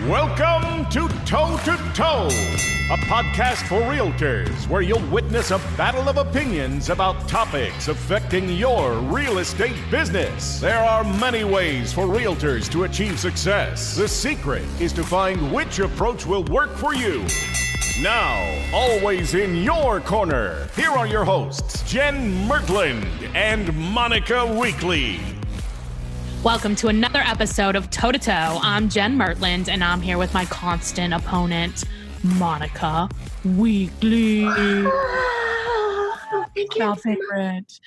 Welcome to Toe to Toe, a podcast for realtors where you'll witness a battle of opinions about topics affecting your real estate business. There are many ways for realtors to achieve success. The secret is to find which approach will work for you. Now, always in your corner, here are your hosts, Jen Mertland and Monica Weekly. Welcome to another episode of Toe to Toe. I'm Jen Mertland, and I'm here with my constant opponent, Monica Weekly. Our favorite.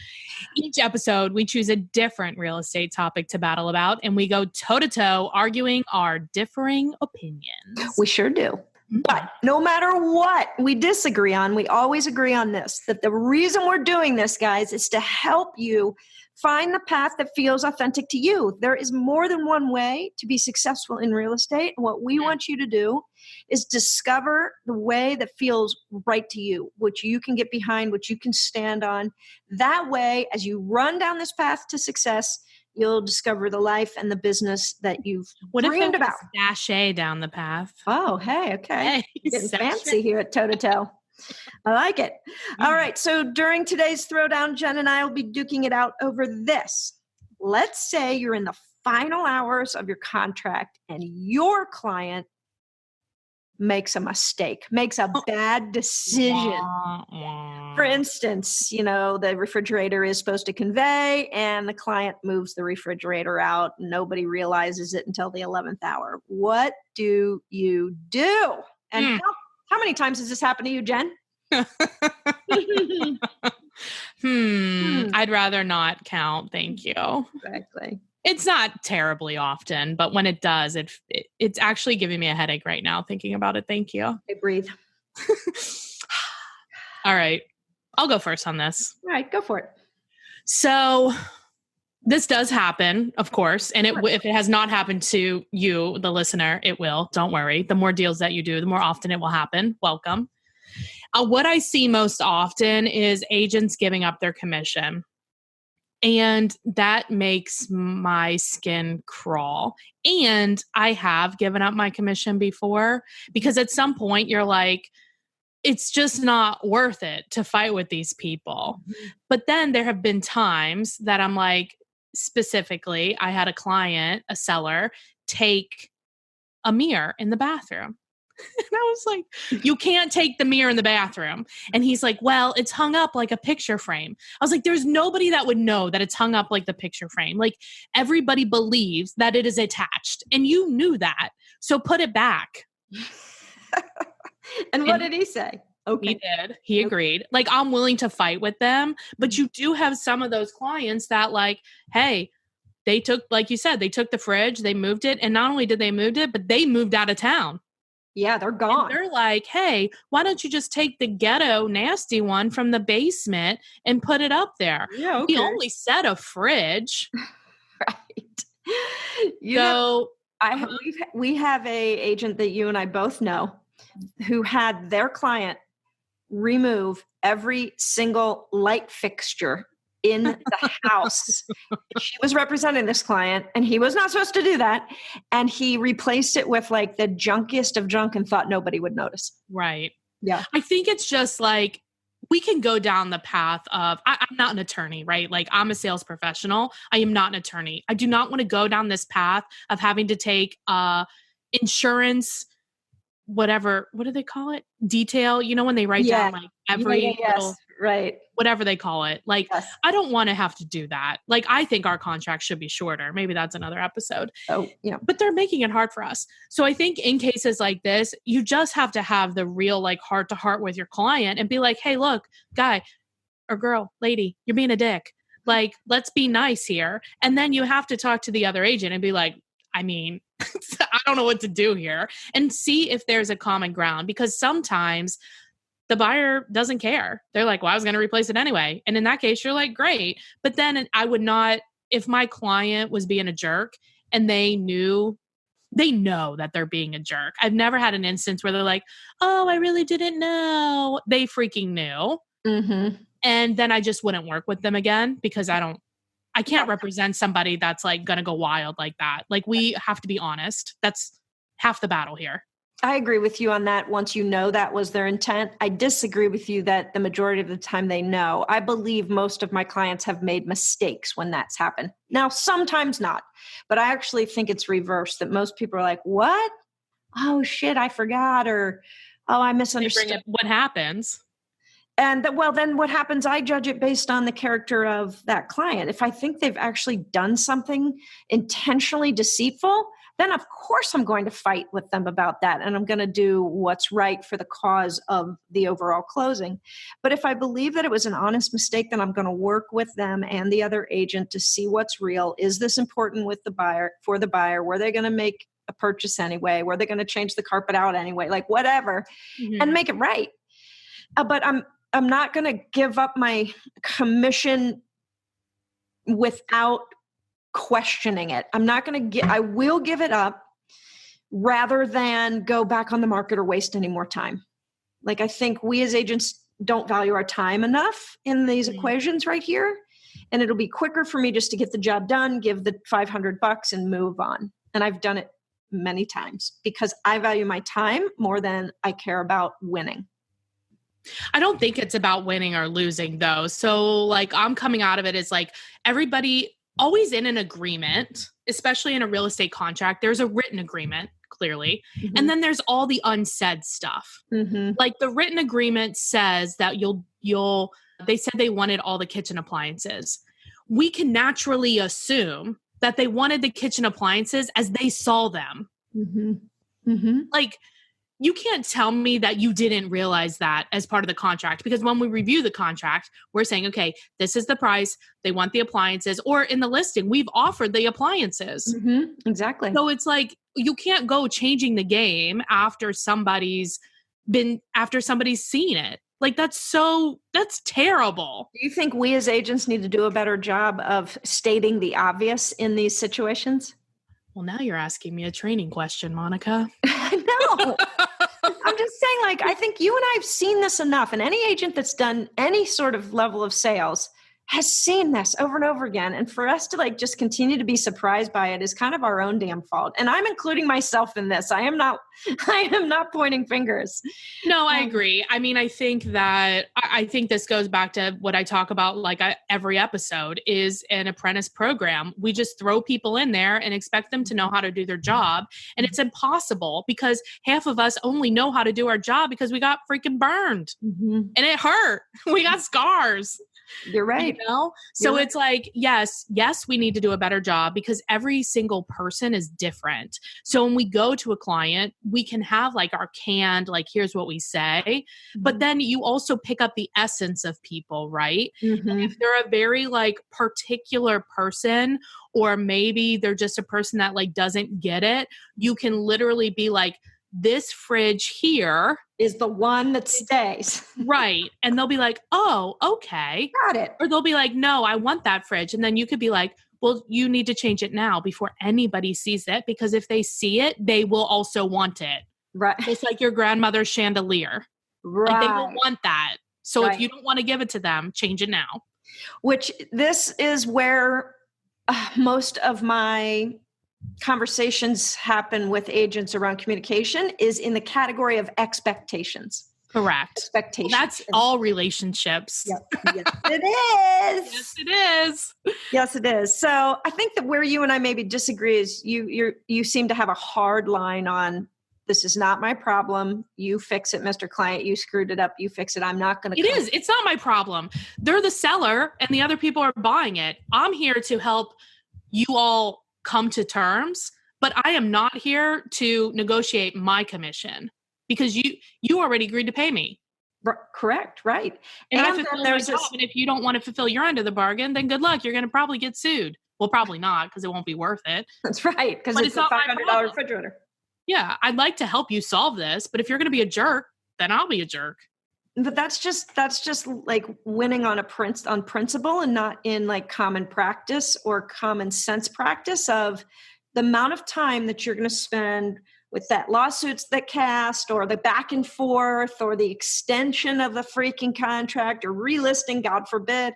Each episode, we choose a different real estate topic to battle about, and we go toe to toe, arguing our differing opinions. We sure do. But no matter what we disagree on, we always agree on this, that the reason we're doing this, guys, is to help you find the path that feels authentic to you. There is more than one way to be successful in real estate. And what we want you to do is discover the way that feels right to you, which you can get behind, which you can stand on. That way, as you run down this path to success, you'll discover the life and the business that you've dreamed about. Sashay down the path. Oh, hey, okay. Hey, Getting fancy here at Toe to Toe. I like it. All right. So during today's throwdown, Jen and I will be duking it out over this. Let's say you're in the final hours of your contract and your client makes a mistake, makes a bad decision. For instance, the refrigerator is supposed to convey and the client moves the refrigerator out. Nobody realizes it until the 11th hour. What do you do? And how many times has this happened to you, Jen? I'd rather not count. Thank you. Exactly. It's not terribly often, but when it does, it's actually giving me a headache right now thinking about it. Thank you. Okay, breathe. All right. I'll go first on this. All right, go for it. So this does happen, of course. And if it has not happened to you, the listener, it will. Don't worry. The more deals that you do, the more often it will happen. Welcome. What I see most often is agents giving up their commission. And that makes my skin crawl. And I have given up my commission before because at some point you're like, it's just not worth it to fight with these people. But then there have been times that I'm like, specifically, I had a client, a seller, take a mirror in the bathroom. And I was like, you can't take the mirror in the bathroom. And he's like, well, it's hung up like a picture frame. I was like, there's nobody that would know that it's hung up like the picture frame. Like everybody believes that it is attached and you knew that. So put it back. And what did he say? Okay. He did. He agreed. Like, I'm willing to fight with them, but you do have some of those clients that like, hey, they took, like you said, they took the fridge, they moved it. And not only did they move it, but they moved out of town. Yeah, they're gone. And they're like, hey, why don't you just take the ghetto nasty one from the basement and put it up there? Yeah, okay. We only set a fridge. Right. We have a agent that you and I both know who had their client remove every single light fixture in the house. She was representing this client and he was not supposed to do that. And he replaced it with like the junkiest of junk and thought nobody would notice. Right. Yeah. I think it's just like, we can go down the path of, I'm not an attorney, right? Like I'm a sales professional. I am not an attorney. I do not want to go down this path of having to take insurance, whatever, what do they call it? Detail, when they write down like every little, right. whatever they call it. Like, yes. I don't want to have to do that. Like, I think our contract should be shorter. Maybe that's another episode. Oh, yeah. But they're making it hard for us. So I think in cases like this, you just have to have the real, like, heart to heart with your client and be like, hey, look, guy or girl, lady, you're being a dick. Like, let's be nice here. And then you have to talk to the other agent and be like, I mean, I don't know what to do here, and see if there's a common ground, because sometimes the buyer doesn't care. They're like, well, I was going to replace it anyway. And in that case, you're like, great. But then I would not, if my client was being a jerk and they know that they're being a jerk. I've never had an instance where they're like, oh, I really didn't know. They freaking knew. Mm-hmm. And then I just wouldn't work with them again because I can't represent somebody that's like going to go wild like that. Like, we have to be honest. That's half the battle here. I agree with you on that. Once you know that was their intent, I disagree with you that the majority of the time they know. I believe most of my clients have made mistakes when that's happened. Now, sometimes not, but I actually think it's reversed, that most people are like, what? Oh shit, I forgot, or oh, I misunderstood. Bring up what happens. And then what happens, I judge it based on the character of that client. If I think they've actually done something intentionally deceitful, then of course I'm going to fight with them about that. And I'm going to do what's right for the cause of the overall closing. But if I believe that it was an honest mistake, then I'm going to work with them and the other agent to see what's real. Is this important with the buyer, for the buyer? Were they going to make a purchase anyway? Were they going to change the carpet out anyway? Like whatever, and make it right. But I'm not going to give up my commission without questioning it. I'm not going to I will give it up rather than go back on the market or waste any more time. Like I think we as agents don't value our time enough in these equations right here. And it'll be quicker for me just to get the job done, give the $500 and move on. And I've done it many times because I value my time more than I care about winning. I don't think it's about winning or losing though. So like I'm coming out of it as like everybody always in an agreement, especially in a real estate contract, there's a written agreement clearly. And then there's all the unsaid stuff. Like the written agreement says that they said they wanted all the kitchen appliances. We can naturally assume that they wanted the kitchen appliances as they saw them. Like, you can't tell me that you didn't realize that as part of the contract, because when we review the contract, we're saying, okay, this is the price. They want the appliances, or in the listing, we've offered the appliances. Exactly. So it's like, you can't go changing the game after somebody's seen it. Like that's terrible. Do you think we as agents need to do a better job of stating the obvious in these situations? Well, now you're asking me a training question, Monica. No. I'm just saying, like, I think you and I have seen this enough, and any agent that's done any sort of level of sales has seen this over and over again. And for us to like just continue to be surprised by it is kind of our own damn fault. And I'm including myself in this. I am not pointing fingers. No, I agree. I mean, I think this goes back to what I talk about like every episode is an apprentice program. We just throw people in there and expect them to know how to do their job. And it's impossible because half of us only know how to do our job because we got freaking burned and it hurt. We got scars. You're right. You know? So it's like, yes, we need to do a better job because every single person is different. So when we go to a client, we can have like our canned, like, here's what we say, but then you also pick up the essence of people, right? And if they're a very like particular person, or maybe they're just a person that like doesn't get it, you can literally be like, this fridge here is the one that stays. Right. And they'll be like, oh, okay. Got it. Or they'll be like, no, I want that fridge. And then you could be like, well, you need to change it now before anybody sees it, because if they see it, they will also want it. Right. It's like your grandmother's chandelier. Right. Like they will want that. So Right. if you don't want to give it to them, change it now. Which this is where most of my conversations happen with agents around communication is in the category of expectations. Correct. Expectations. That's all relationships. Yep. Yes, it is. Yes, it is. Yes, it is. So I think that where you and I maybe disagree is you seem to have a hard line on, this is not my problem. You fix it, Mr. Client. You screwed it up. You fix it. I'm not going to. It is. It's not my problem. They're the seller and the other people are buying it. I'm here to help you all come to terms, but I am not here to negotiate my commission because you already agreed to pay me. Correct. Right. And I fulfill my job. And if you don't want to fulfill your end of the bargain, then good luck. You're going to probably get sued. Well, probably not, because it won't be worth it. That's right. Because it's a $500 refrigerator. Yeah. I'd like to help you solve this, but if you're going to be a jerk, then I'll be a jerk. But that's just like winning on principle and not in like common practice or common sense practice of the amount of time that you're going to spend with that lawsuits that cast, or the back and forth, or the extension of the freaking contract, or relisting, God forbid.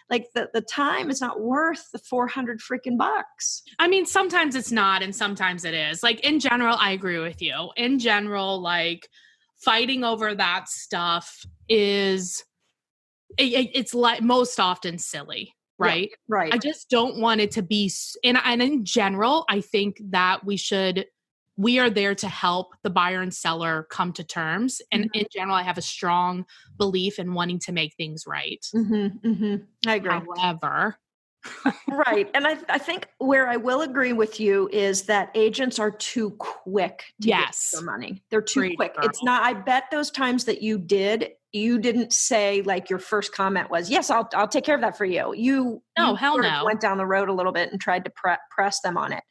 Like the time is not worth the 400 freaking bucks. I mean, sometimes it's not, and sometimes it is. Like in general, I agree with you. In general, like fighting over that stuff is, it's like most often silly. Right. Yeah, right. I just don't want it to be. And in general, I think that we are there to help the buyer and seller come to terms. And in general, I have a strong belief in wanting to make things right. I agree. However, right. And I think where I will agree with you is that agents are too quick to get their money. They're too quick. Girl. It's not, I bet those times that you didn't say, like, your first comment was, yes, I'll take care of that for you. You went down the road a little bit and tried to press them on it.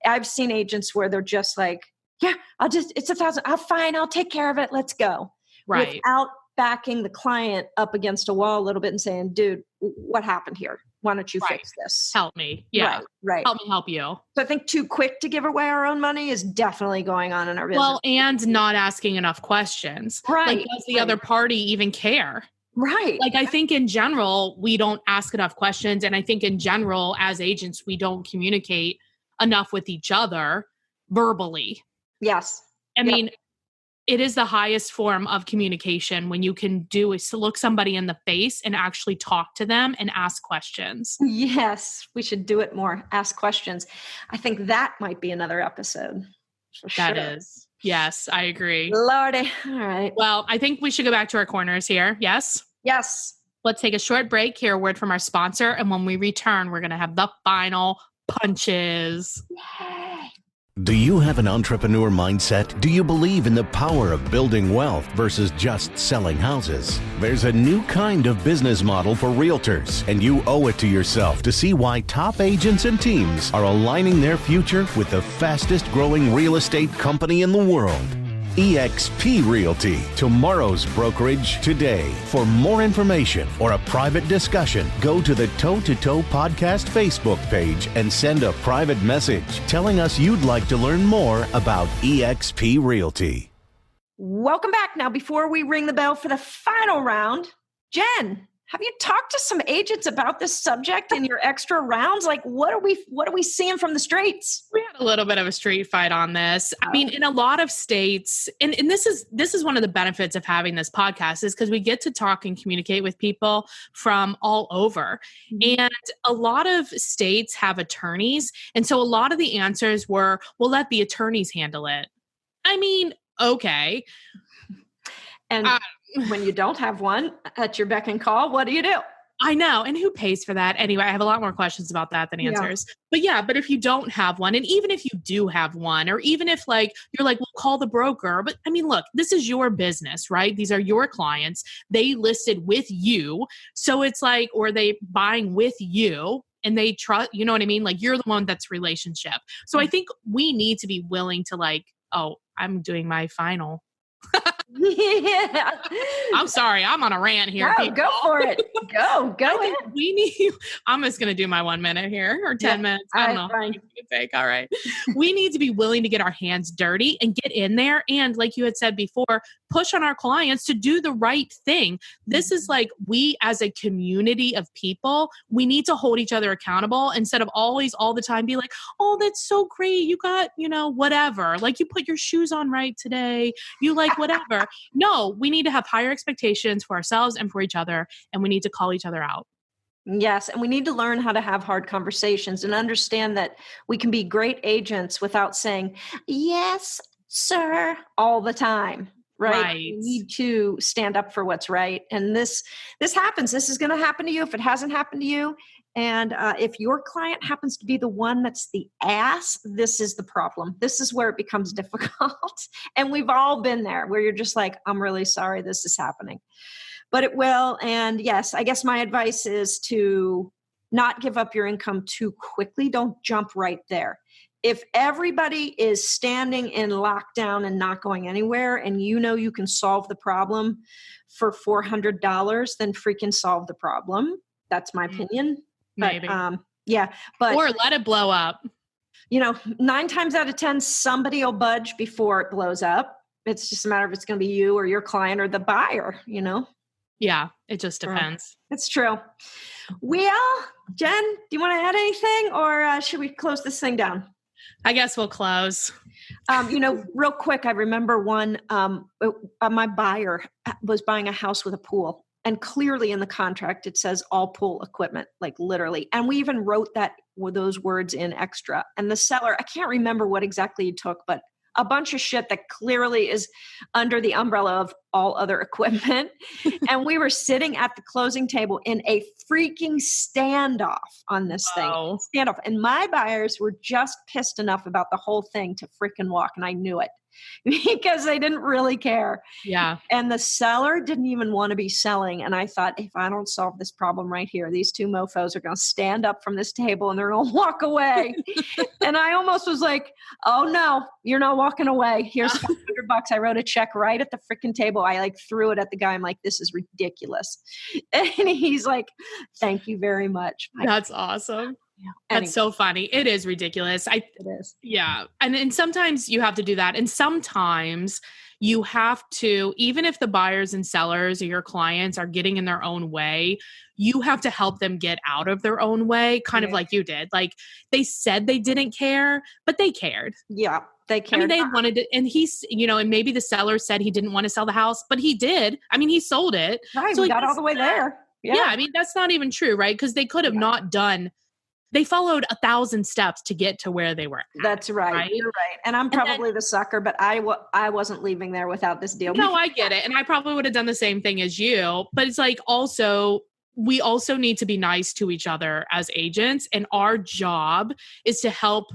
I've seen agents where they're just like, yeah, it's $1,000. I'll take care of it. Let's go. Right. Without backing the client up against a wall a little bit and saying, dude, what happened here? Why don't you fix this? Help me. Yeah. Right. Help me help you. So I think too quick to give away our own money is definitely going on in our business. Well, and not asking enough questions. Right. Like, does the other party even care? Right. Like, I think in general, we don't ask enough questions. And I think in general, as agents, we don't communicate enough with each other verbally. Yes. I mean, it is the highest form of communication when you can do is to look somebody in the face and actually talk to them and ask questions. Yes, we should do it more. Ask questions. I think that might be another episode. That is. Yes, I agree. Lordy. All right. Well, I think we should go back to our corners here. Yes? Yes. Let's take a short break, hear a word from our sponsor, and when we return, we're going to have the final punches. Yay. Do you have an entrepreneur mindset? Do you believe in the power of building wealth versus just selling houses? There's a new kind of business model for realtors, and you owe it to yourself to see why top agents and teams are aligning their future with the fastest growing real estate company in the world. eXp Realty, tomorrow's brokerage today. For more information or a private discussion, go to the Toe to Toe Podcast Facebook page and send a private message telling us you'd like to learn more about eXp Realty. Welcome back. Now, before we ring the bell for the final round, Jen, have you talked to some agents about this subject in your extra rounds? Like, what are we seeing from the streets? We had a little bit of a street fight on this. I mean, in a lot of states, and this is one of the benefits of having this podcast is because we get to talk and communicate with people from all over. And a lot of states have attorneys. And so a lot of the answers were, we'll let the attorneys handle it. I mean, okay. And when you don't have one at your beck and call, what do you do? I know. And who pays for that? Anyway, I have a lot more questions about that than answers. But if you don't have one, and even if you do have one, or even if like, you're like, well, call the broker. But I mean, look, this is your business, right? These are your clients. They listed with you. So it's like, or they buying with you and they trust, you know what I mean? Like you're the one that's relationship. So I think we need to be willing to like, oh, I'm doing my final. Yeah. I'm sorry. I'm on a rant here. No, go for it. Go ahead. We need, I'm just going to do my 1 minute here or 10 minutes. I don't know. How long you can take. All right. We need to be willing to get our hands dirty and get in there. And like you had said before, push on our clients to do the right thing. This is like we as a community of people, we need to hold each other accountable instead of always all the time be like, oh, that's so great. You got, whatever. Like you put your shoes on right today. You like whatever. No, we need to have higher expectations for ourselves and for each other. And we need to call each other out. Yes. And we need to learn how to have hard conversations and understand that we can be great agents without saying, yes, sir, all the time. Right. We need to stand up for what's right. And this happens. This is going to happen to you if it hasn't happened to you. And if your client happens to be the one that's the ass, this is the problem. This is where it becomes difficult. And we've all been there where you're just like, I'm really sorry this is happening. But it will. And yes, I guess my advice is to not give up your income too quickly. Don't jump right there. If everybody is standing in lockdown and not going anywhere and you can solve the problem for $400, then freaking solve the problem. That's my opinion. Maybe. But or let it blow up. 9 times out of 10, somebody will budge before it blows up. It's just a matter of it's going to be you or your client or the buyer, Yeah, it just depends. It's true. Well, Jen, do you want to add anything or should we close this thing down? I guess we'll close. Real quick, I remember my buyer was buying a house with a pool, and clearly in the contract, it says all pool equipment, like literally. And we even wrote those words in extra. And the seller, I can't remember what exactly he took, but a bunch of shit that clearly is under the umbrella of all other equipment. And we were sitting at the closing table in a freaking standoff on this thing. Standoff. And my buyers were just pissed enough about the whole thing to freaking walk. And I knew it because they didn't really care. Yeah. And the seller didn't even want to be selling. And I thought, if I don't solve this problem right here, these two mofos are going to stand up from this table and they're going to walk away. And I almost was like, oh no, you're not walking away. Here's $500. I wrote a check right at the freaking table. I threw it at the guy. I'm like, this is ridiculous. And he's like, thank you very much. That's awesome. Yeah. That's so funny. It is ridiculous. It is. Yeah. And sometimes you have to do that. And sometimes you have to, even if the buyers and sellers or your clients are getting in their own way, you have to help them get out of their own way, kind of like you did. Like they said they didn't care, but they cared. Yeah. They cared. I mean, they wanted to, and he's, and maybe the seller said he didn't want to sell the house, but he did. I mean, he sold it. Right. So we got all the way there. Yeah. I mean, that's not even true, right? Because they could have not done. They followed 1,000 steps to get to where they were at. That's right. You're right. And I'm probably the sucker, but I wasn't leaving there without this deal. No, I get it. And I probably would have done the same thing as you. But it's like we also need to be nice to each other as agents. And our job is to help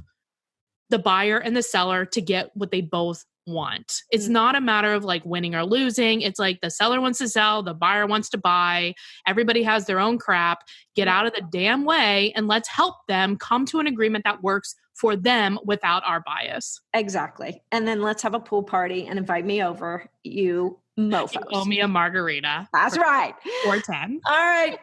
the buyer and the seller to get what they both want. It's not a matter of like winning or losing. It's like the seller wants to sell, the buyer wants to buy. Everybody has their own crap. Get out of the damn way and let's help them come to an agreement that works for them without our bias. Exactly. And then let's have a pool party and invite me over, you mofos. You owe me a margarita. That's right. Or 10. All right.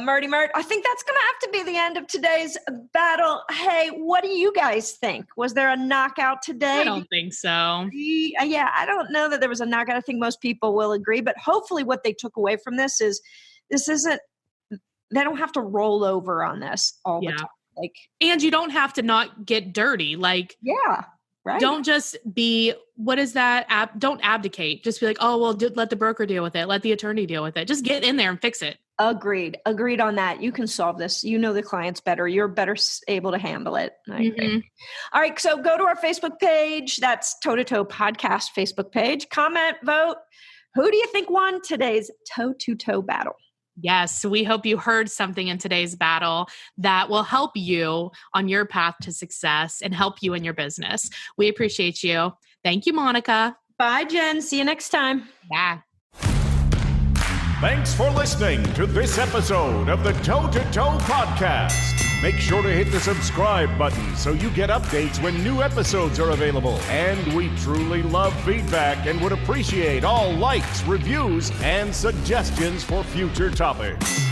Murdy Mert. I think that's going to have to be the end of today's battle. Hey, what do you guys think? Was there a knockout today? I don't think so. Yeah, I don't know that there was a knockout. I think most people will agree. But hopefully what they took away from this is they don't have to roll over on this all the time. And you don't have to not get dirty. Yeah. Right. Don't just be, what is that? Don't abdicate. Just be like, oh, well, let the broker deal with it. Let the attorney deal with it. Just get in there and fix it. Agreed on that. You can solve this. You know the clients better. You're better able to handle it. I agree. All right. So go to our Facebook page. That's Toe to Toe Podcast Facebook page. Comment, vote. Who do you think won today's toe to toe battle? Yes, we hope you heard something in today's battle that will help you on your path to success and help you in your business. We appreciate you. Thank you, Monica. Bye, Jen. See you next time. Bye. Thanks for listening to this episode of the Toe to Toe Podcast. Make sure to hit the subscribe button so you get updates when new episodes are available. And we truly love feedback and would appreciate all likes, reviews, and suggestions for future topics.